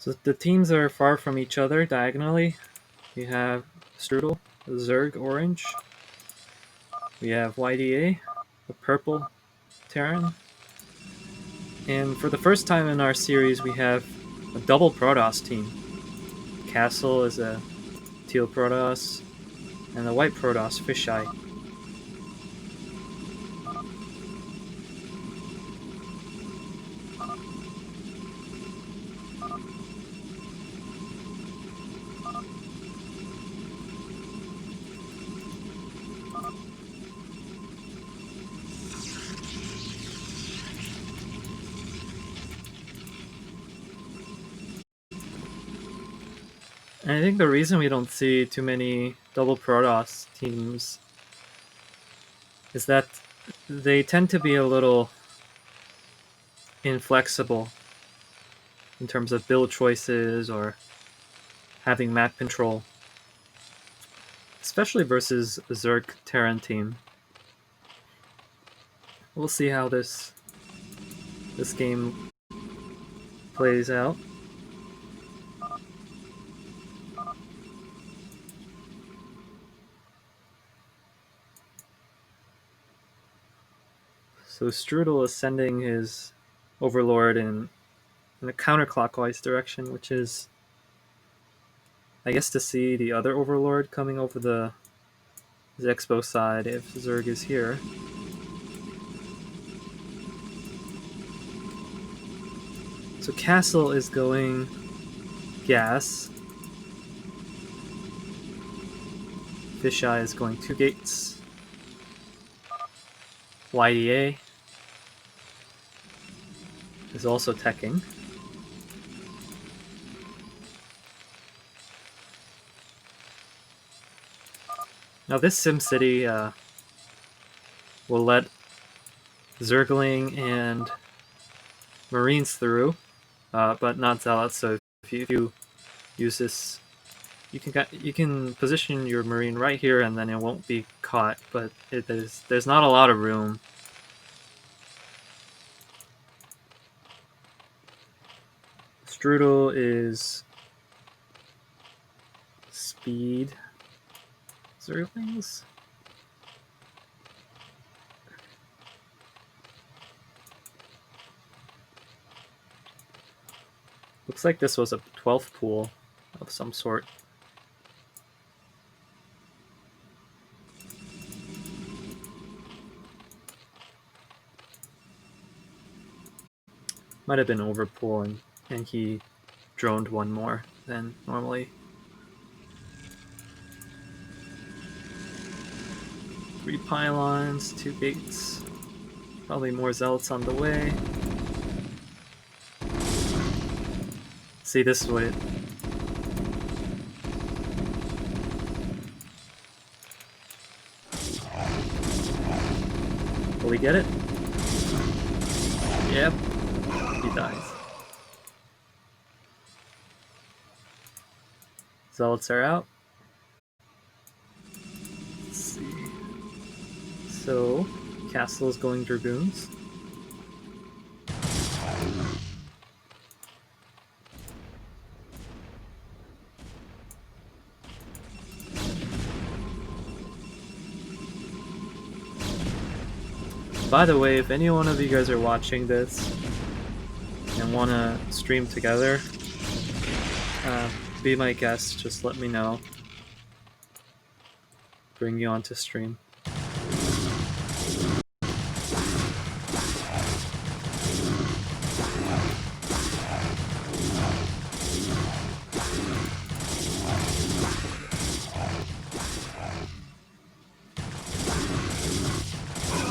So the teams are far from each other diagonally. We have Strudel, the Zerg orange. We have Yda4i, the purple Terran. And for the first time in our series, we have a double Protoss team. Castle is a teal Protoss, and the white Protoss, Fisheye. And I think the reason we don't see too many double Protoss teams is that they tend to be a little inflexible in terms of build choices or having map control, especially versus a Zerg Terran team. We'll see how this game plays out. So Strudel is sending his Overlord in a counterclockwise direction, which is, I guess, to see the other Overlord coming over the Expo side if Zerg is here. So Castle is going gas. Fisheye is going 2 gates. Yda is also teching. Now this SimCity will let Zergling and Marines through, but not Zealots. So if you use this, you can position your Marine right here, and then it won't be caught. But there's not a lot of room. Strudel is speed Zerglings. Looks like this was a 12th pool of some sort. Might have been overpool, and he droned one more than normally. 3 pylons, 2 gates. Probably more Zealots on the way. See, this way. Will we get it? Yep. He dies. Zealots are out. Let's see. So, Castle is going Dragoons. By the way, if any one of you guys are watching this and want to stream together, be my guest, just let me know. Bring you onto stream.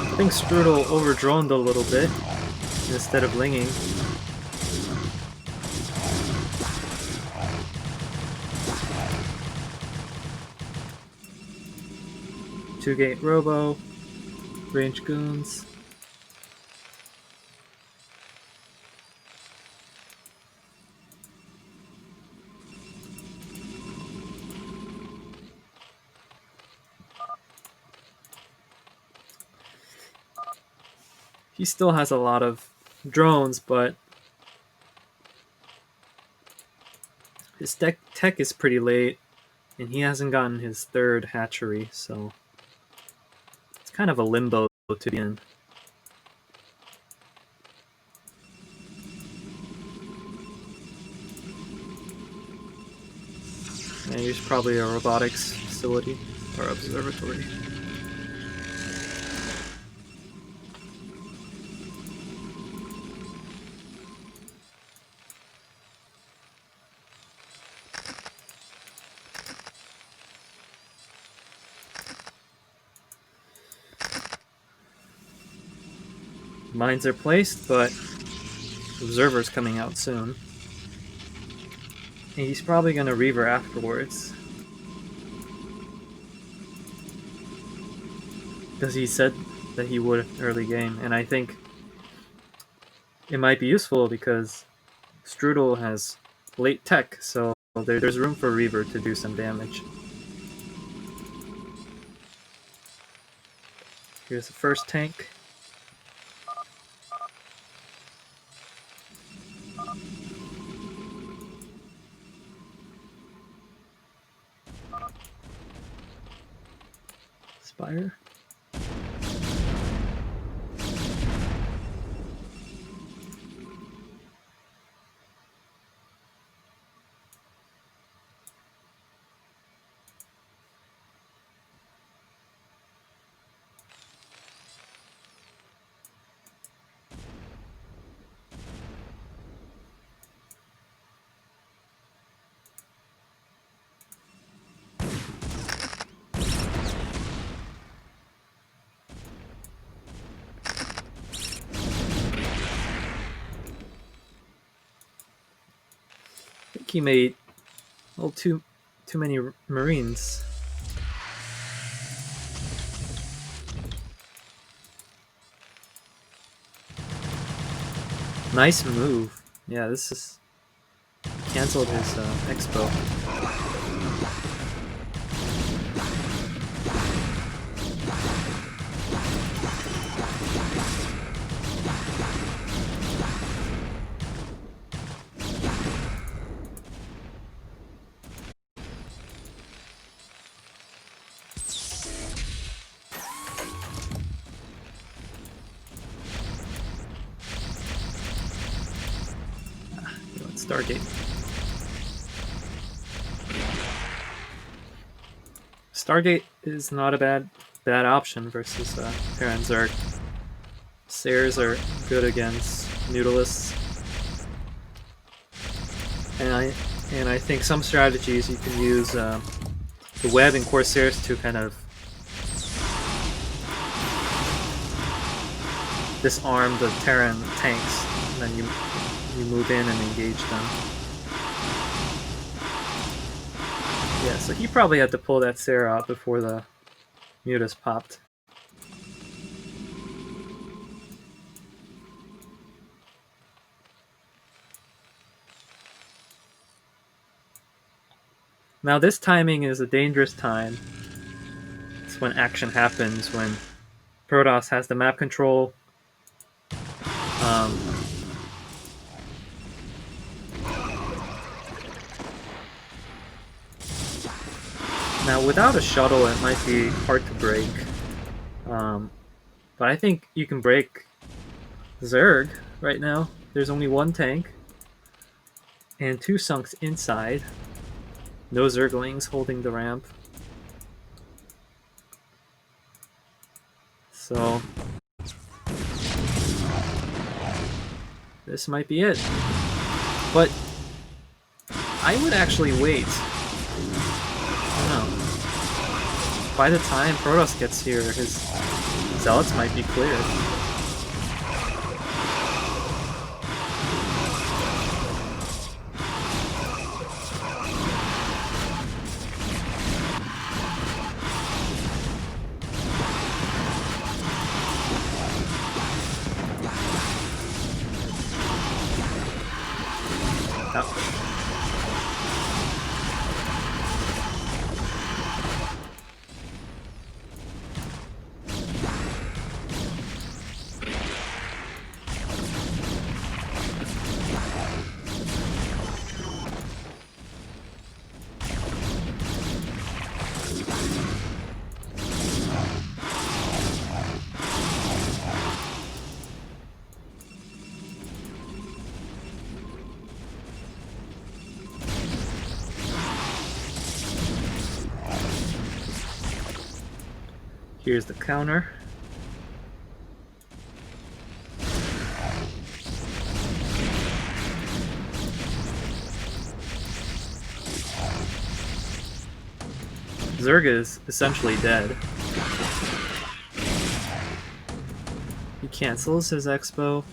I think Strudel overdroned a little bit instead of linging. Two-gate Robo, range goons. He still has a lot of drones, but his tech is pretty late, and he hasn't gotten his third hatchery, so it's kind of a limbo to be in. And here's probably a robotics facility or observatory. Mines are placed, but observer's coming out soon. And he's probably going to Reaver afterwards. Because he said that he would early game, and I think it might be useful because Strudel has late tech, so there's room for Reaver to do some damage. Here's the first tank. Spire. I think he made a little too many Marines. Nice move. Yeah, this is... Cancelled his expo. Stargate. Stargate is not a bad option versus Terran Zerg. Sayers are good against Nautilus, and I think some strategies you can use the web and Corsairs to kind of disarm the Terran tanks, and then you move in and engage them. Yeah, so he probably had to pull that Sarah out before the Mutas popped. Now this timing is a dangerous time. It's when action happens, when Protoss has the map control. Now without a shuttle it might be hard to break. But I think you can break Zerg right now. There's only one tank and 2 sunks inside. No Zerglings holding the ramp. So this might be it. But I would actually wait. I don't know. By the time Protoss gets here, his Zealots might be cleared. Here's the counter. Zerg is essentially dead. He cancels his expo.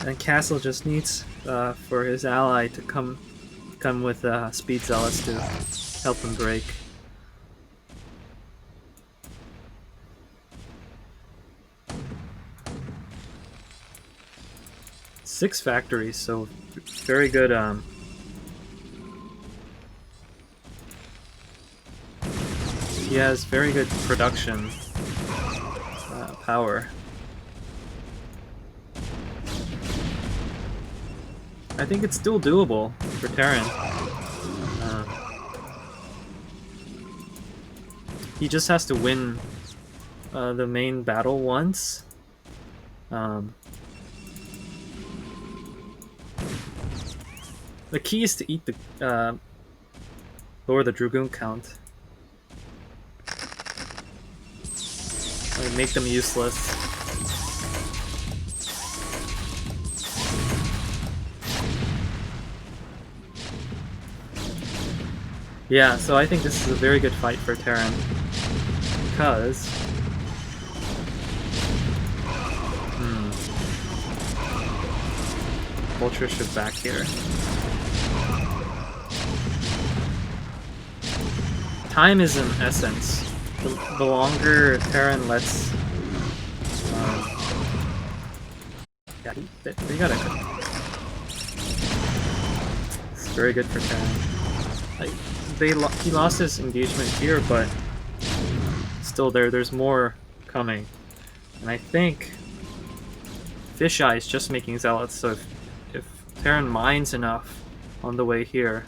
And Castle just needs for his ally to come with Speed Zealots to help him break. Six factories, so very good. He has very good production power. I think it's still doable for Terran. He just has to win the main battle once. The key is to eat the lower the Dragoon count. Make them useless. Yeah, so I think this is a very good fight for Terran. Because... Vulture should back here. Time is an essence. The longer Terran lets... yeah, they gotta... It's very good for Terran. He lost his engagement here, but still there's more coming. And I think Fisheye is just making Zealots, so if Terran mines enough on the way here,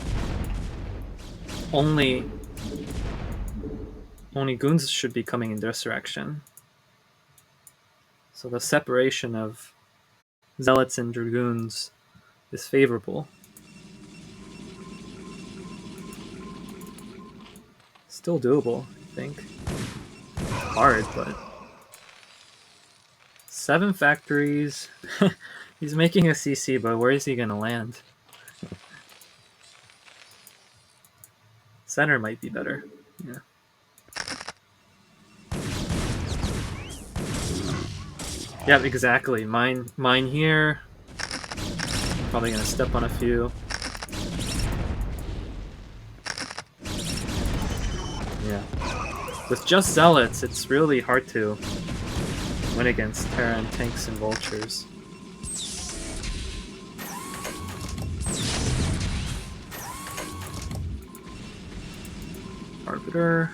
only goons should be coming in this direction. So the separation of Zealots and Dragoons is favorable. Still doable, I think. Hard, but... 7 factories. He's making a CC, but where is he gonna land? Center might be better. Yeah. Yeah, exactly. Mine here. Probably gonna step on a few. Yeah. With just Zealots, it's really hard to win against Terran tanks and vultures. Arbiter.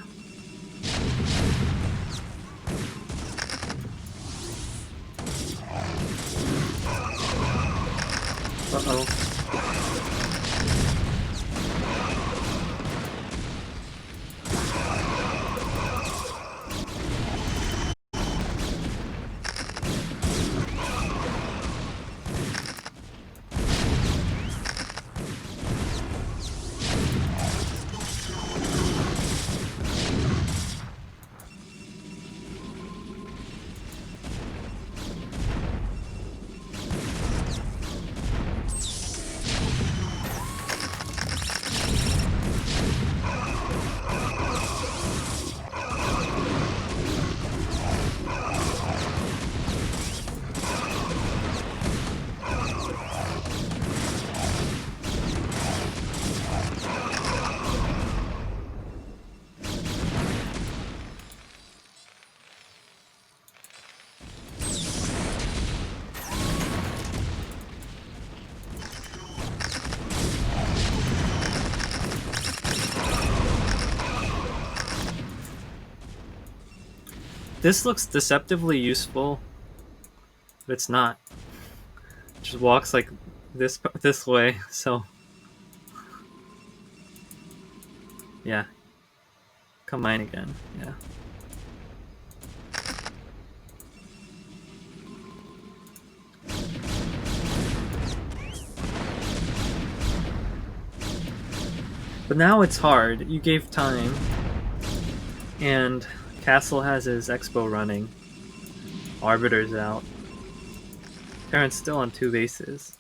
Uh-oh. This looks deceptively useful, but it's not. It just walks like this way, so yeah. Come mine again, yeah. But now it's hard. You gave time. And Castle has his Expo running. Arbiter's out. Terran's still on 2 bases.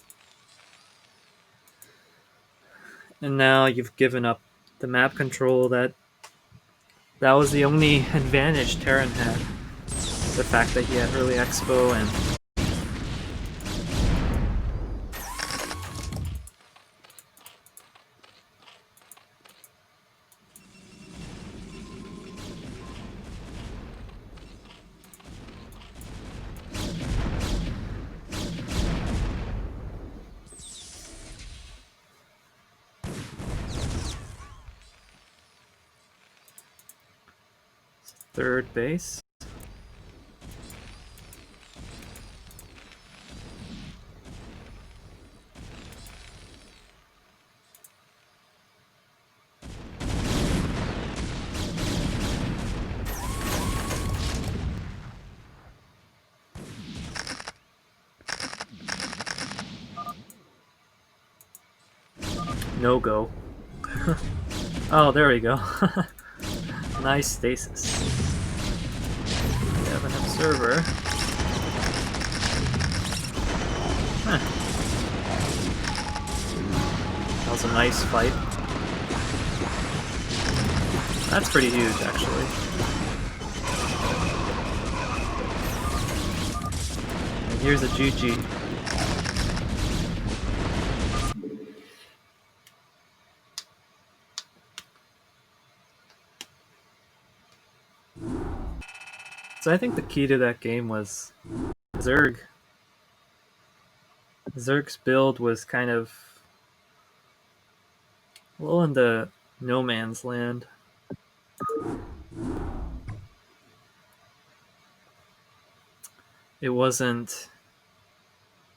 And now you've given up the map control that was the only advantage Terran had. The fact that he had early Expo and third base. No go. Oh, there we go. Nice stasis. We have an observer. Huh. That was a nice fight. That's pretty huge, actually. And here's a GG. So I think the key to that game was Zerg. Zerg's build was kind of a little in the no man's land. It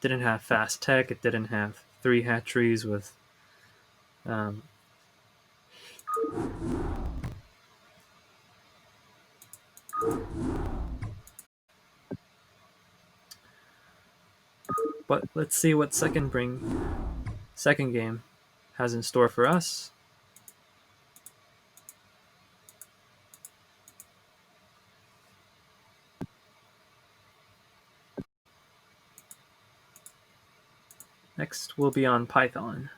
didn't have fast tech, it didn't have 3 hatcheries with but let's see what second game has in store for us. Next we'll be on Python.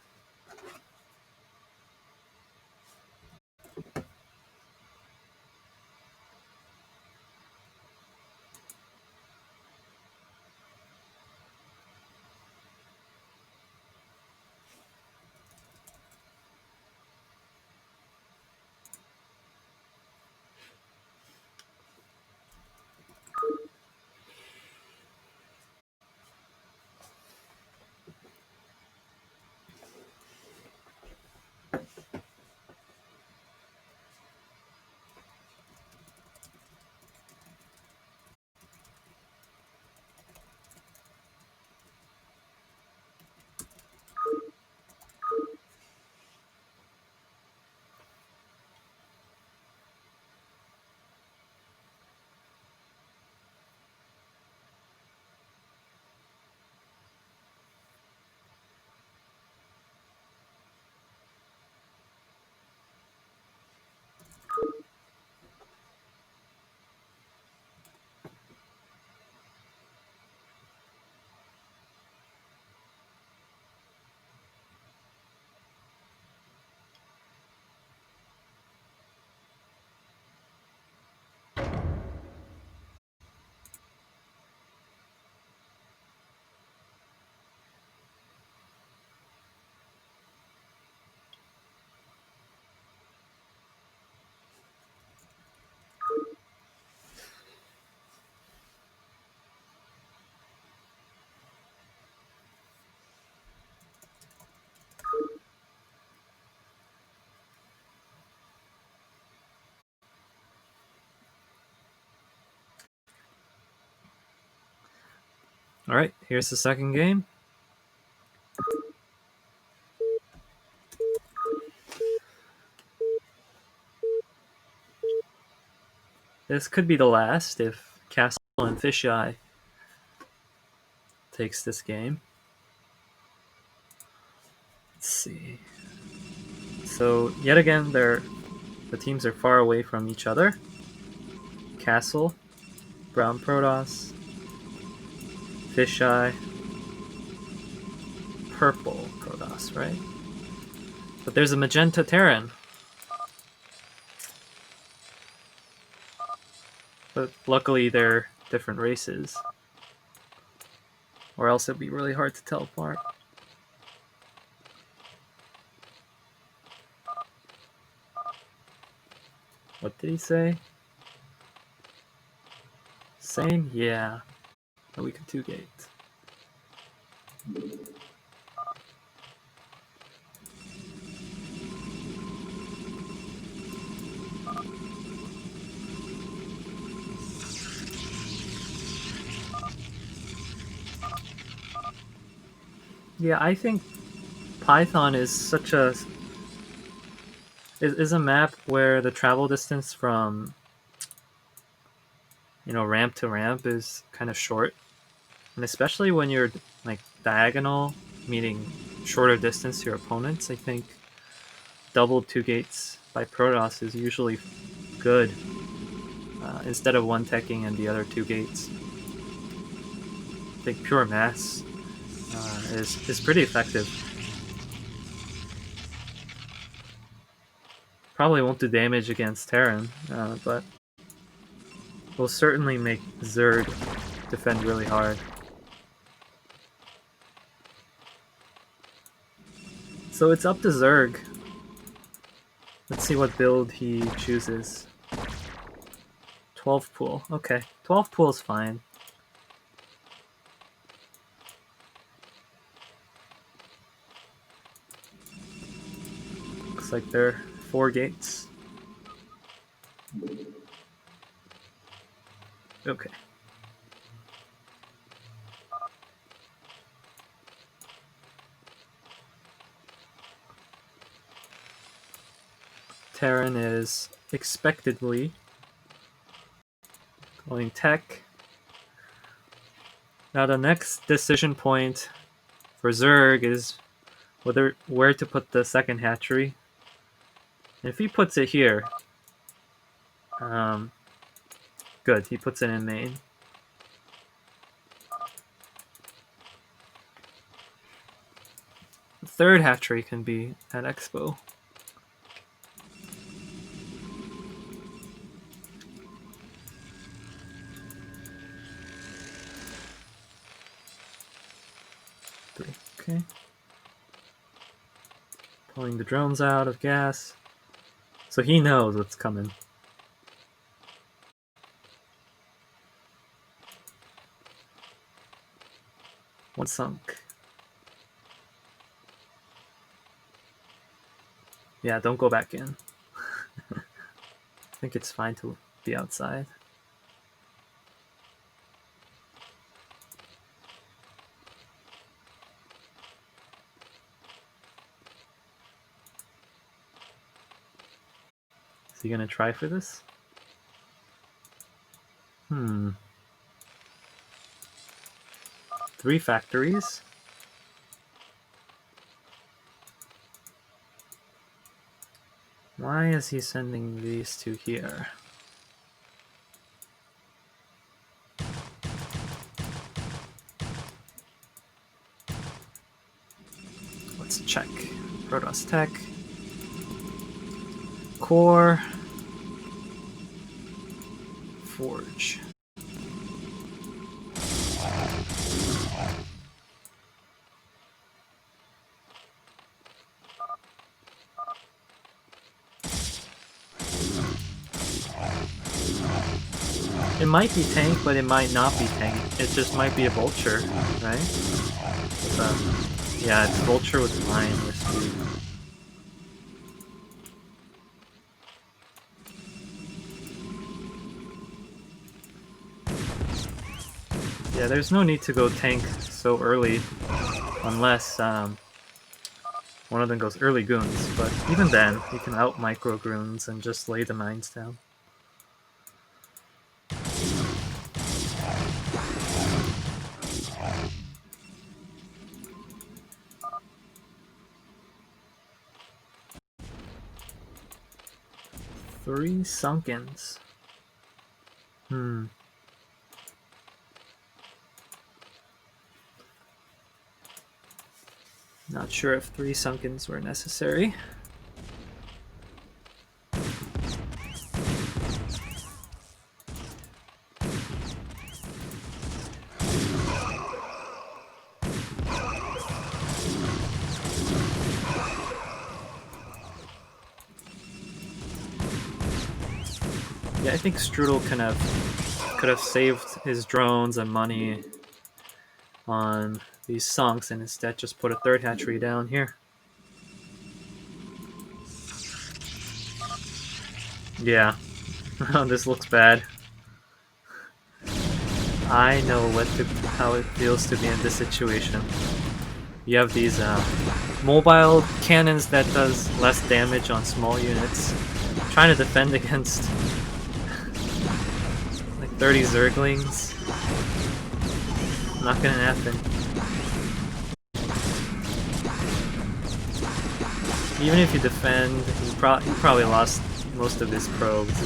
Alright, here's the second game. This could be the last if Castle and Fisheye takes this game. Let's see. So yet again, they're The teams are far away from each other. Castle, brown Protoss, Fisheye, purple Protoss, right? But there's a magenta Terran. But luckily they're different races. Or else it'd be really hard to tell apart. What did he say? Same? Yeah. But we could 2-gate. Yeah, I think Python is such a is a map where the travel distance from ramp to ramp is kind of short, and especially when you're like diagonal, meaning shorter distance to your opponents. I think double 2-gates by Protoss is usually good instead of one teching and the other 2-gates. I think pure mass is pretty effective. Probably won't do damage against Terran, but will certainly make Zerg defend really hard. So it's up to Zerg. Let's see what build he chooses. 12 pool. Okay, 12 pool is fine. Looks like they're 4 gates. Okay. Terran is expectedly going tech. Now the next decision point for Zerg is where to put the second hatchery. And if he puts it here, good, he puts it in main. The third hatchery can be at Expo. Okay. Pulling the drones out of gas. So he knows what's coming. One sunk. Yeah, don't go back in. I think it's fine to be outside. Is he gonna try for this? 3 factories. Why is he sending these two here? Let's check. Protoss Tech. Core. Forge. It might be tank, but it might not be tank. It just might be a vulture, right? Yeah, it's vulture with flying or speed. Yeah, there's no need to go tank so early, unless one of them goes early goons. But even then, you can out micro goons and just lay the mines down. 3 Sunkens. Not sure if 3 Sunkens were necessary. Yeah, I think Strudel could have saved his drones and money on these sunks and instead just put a 3rd hatchery down here. Yeah, this looks bad. I know how it feels to be in this situation. You have these mobile cannons that does less damage on small units, trying to defend against like 30 Zerglings. Not gonna happen. Even if you defend, you probably lost most of his probes.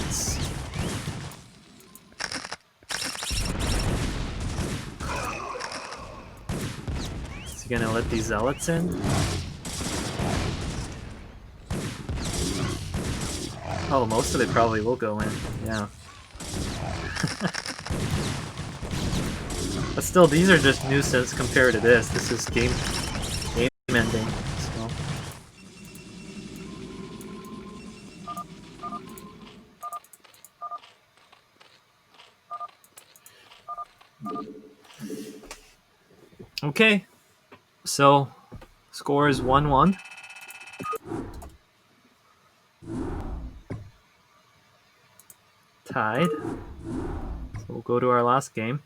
Is he gonna let these zealots in? Oh, most of it probably will go in, yeah. But still, these are just nuisance compared to this. This is game ending, so. Okay, so score is 1-1. Tied. So we'll go to our last game.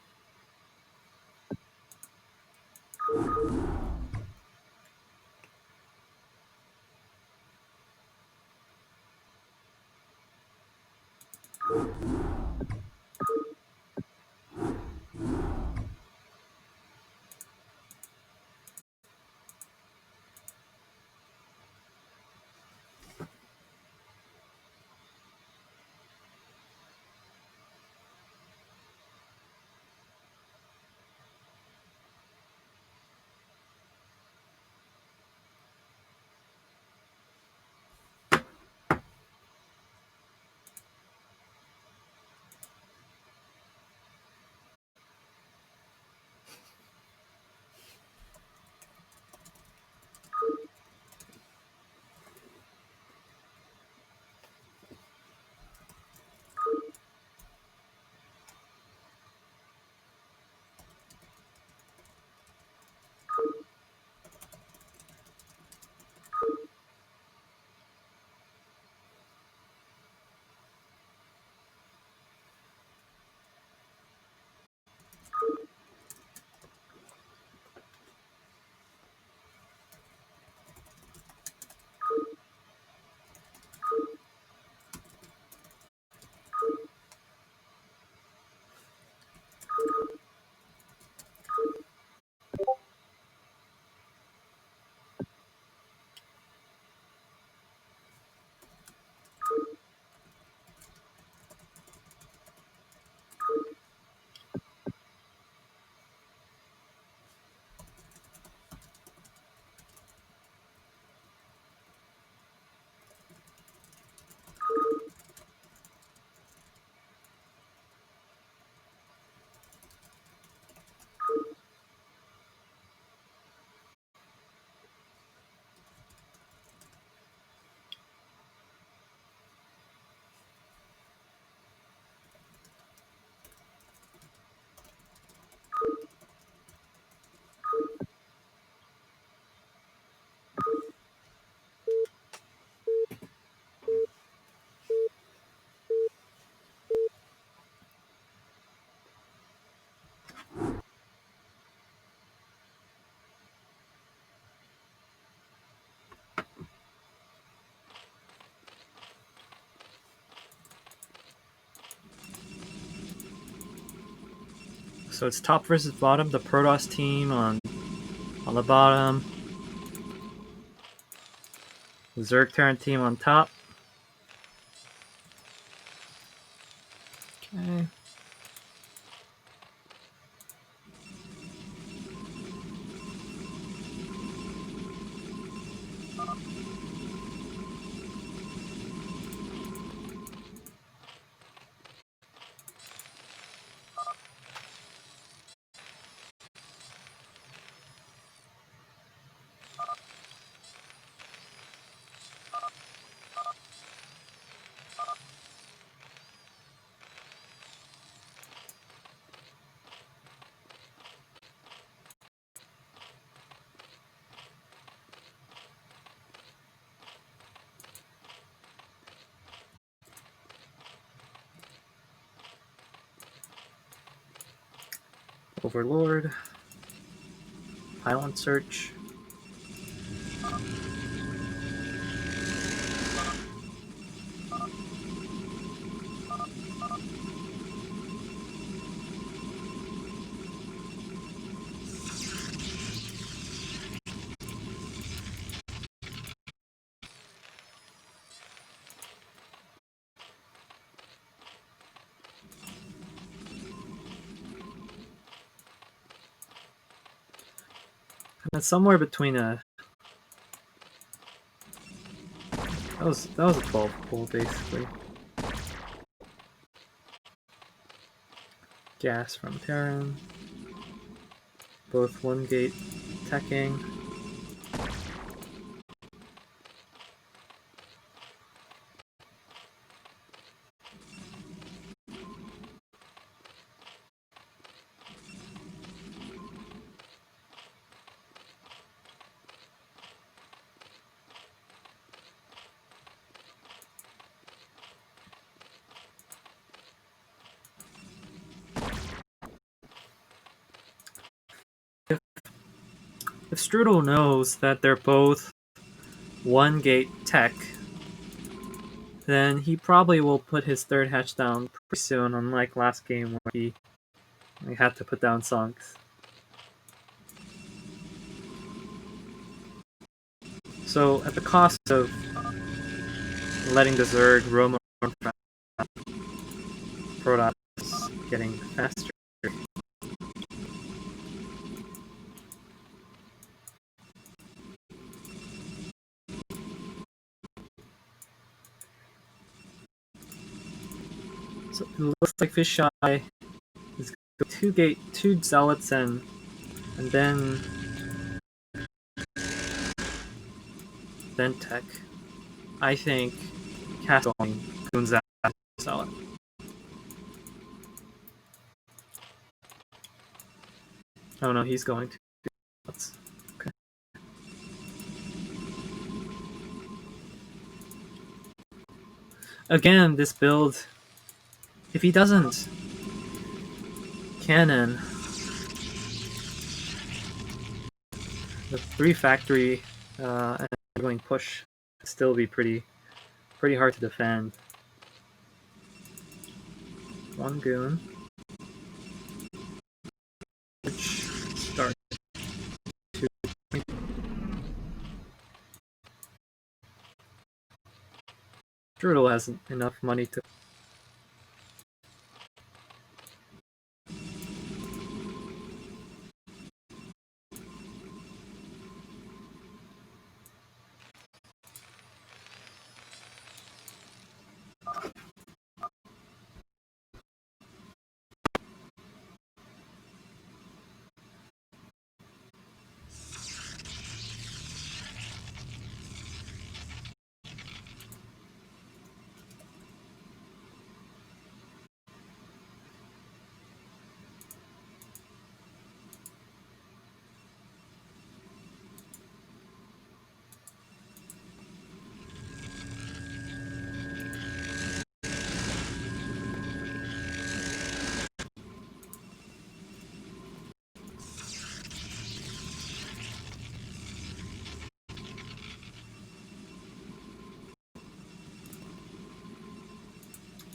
So it's top versus bottom. The Protoss team on the bottom. The Zerg Terran team on top. Okay. Overlord. Pylon search. And it's somewhere between a. That was a 12 pull basically. Gas from Terran. Both 1 gate teching. If Strudel knows that they're both 1 gate tech, then he probably will put his third hatch down pretty soon, unlike last game where he had to put down Sunks. So at the cost of letting the Zerg roam around, Protoss getting faster. So it looks like Fisheye is going 2 gate, 2 zealots and then tech. I think Castle goons out zealot. Oh no, he's going to. Okay. Again, this build, if he doesn't cannon the 3 factory and going push, still be pretty hard to defend. 1 goon. Start. 2. Strudel has enough money to.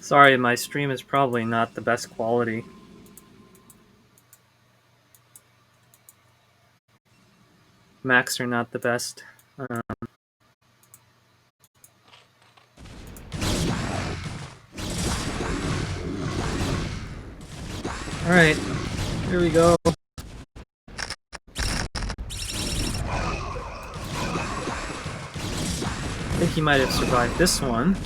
Sorry, my stream is probably not the best quality. Macs are not the best. Alright, here we go. I think he might have survived this one.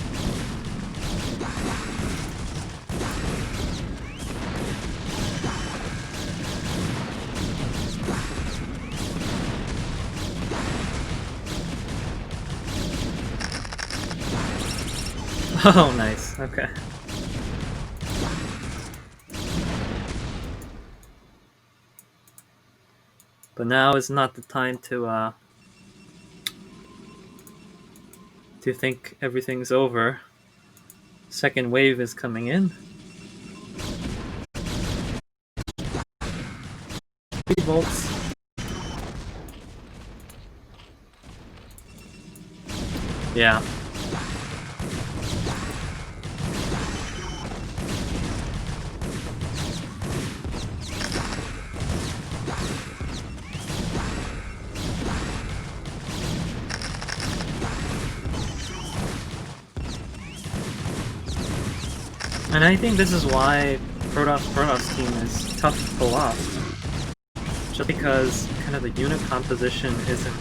Oh, nice. Okay. But now is not the time to think everything's over. Second wave is coming in. 3 volts. Yeah. And I think this is why Protoss team is tough to pull off. Just because kind of the unit composition isn't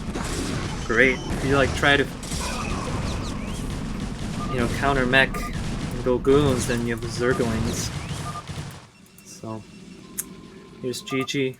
great. If you like try to, you know, counter mech and go goons, then you have the Zerglings. So here's GG.